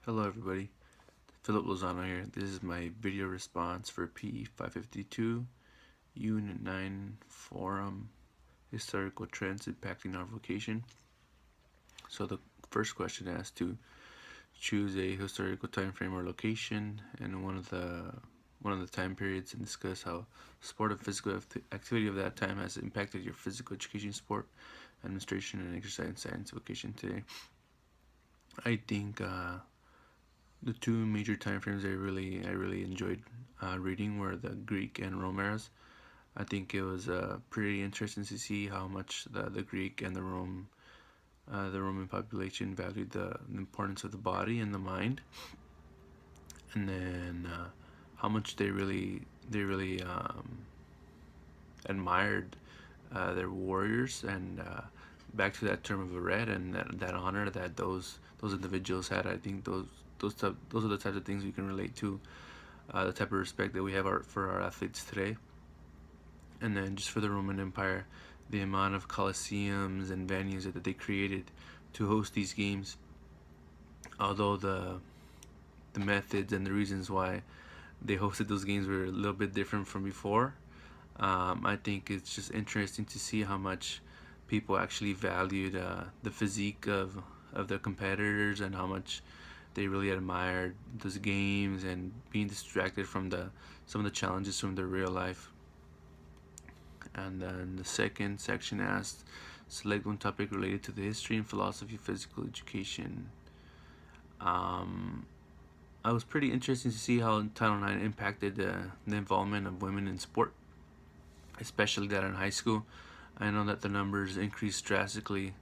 Hello everybody, Philip Lozano here. This is my video response for PE 552, Unit 9 Forum, Historical Trends Impacting Our Vocation. So the first question asks to choose a historical time frame or location and one of the time periods and discuss how sport and physical activity of that time has impacted your physical education, sport, administration, and exercise science vocation today. I think the two major time frames I really enjoyed reading were the Greek and Rome eras. I think it was pretty interesting to see how much the Greek and the Roman population valued the importance of the body and the mind, and then how much they really admired their warriors, and back to that term of a red and that honor that those individuals had. I think those are the types of things we can relate to, the type of respect that we have for our athletes today. And then just for the Roman Empire, the amount of coliseums and venues that they created to host these games, although the methods and the reasons why they hosted those games were a little bit different from before. I think it's just interesting to see how much people actually valued the physique of their competitors, and how much they really admired those games and being distracted from some of the challenges from their real life. And then the second section asks, select one topic related to the history and philosophy of physical education. I was pretty interested to see how Title IX impacted the involvement of women in sport, especially that in high school. I know that the numbers increased drastically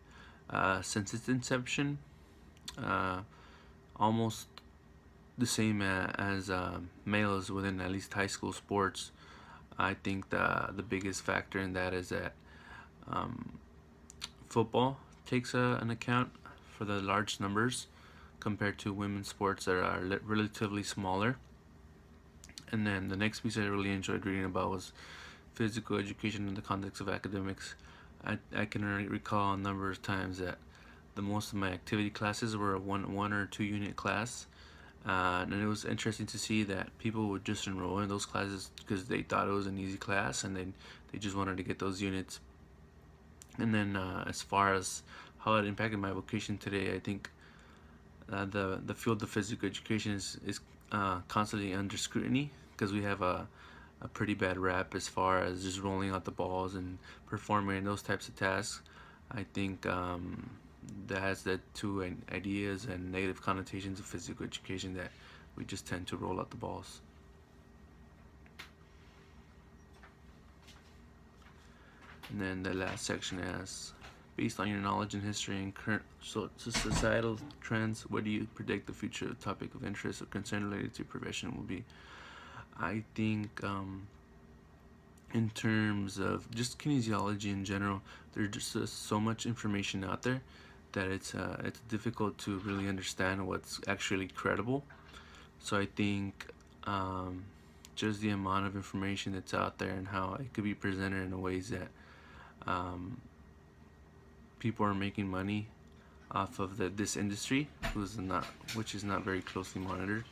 since its inception, almost the same as males within at least high school sports. I think the biggest factor in that is that football takes an account for the large numbers compared to women's sports that are relatively smaller. And then the next piece I really enjoyed reading about was physical education in the context of academics. I can recall a number of times that the most of my activity classes were a one or two unit class, and it was interesting to see that people would just enroll in those classes because they thought it was an easy class, and then they just wanted to get those units. And then as far as how it impacted my vocation today, I think the field of physical education is constantly under scrutiny, because we have a pretty bad rap as far as just rolling out the balls and performing those types of tasks. I think that has led to ideas and negative connotations of physical education, that we just tend to roll out the balls. And then the last section asks, based on your knowledge in history and current societal trends, what do you predict the future topic of interest or concern related to profession will be? I think in terms of just kinesiology in general, there's just so much information out there that it's difficult to really understand what's actually credible. So I think just the amount of information that's out there and how it could be presented in ways that people are making money off of this industry, which is not very closely monitored.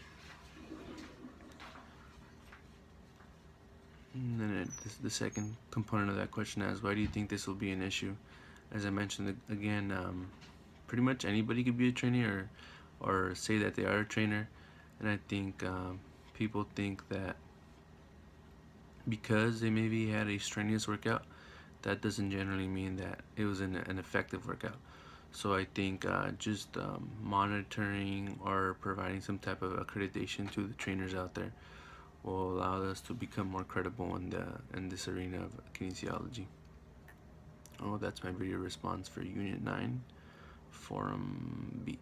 And then the second component of that question is, why do you think this will be an issue? As I mentioned again, pretty much anybody could be a trainer or say that they are a trainer, and I think people think that because they maybe had a strenuous workout, that doesn't generally mean that it was an effective workout. So I think just monitoring or providing some type of accreditation to the trainers out there will allow us to become more credible in this arena of kinesiology. Oh, that's my video response for Unit 9, Forum B.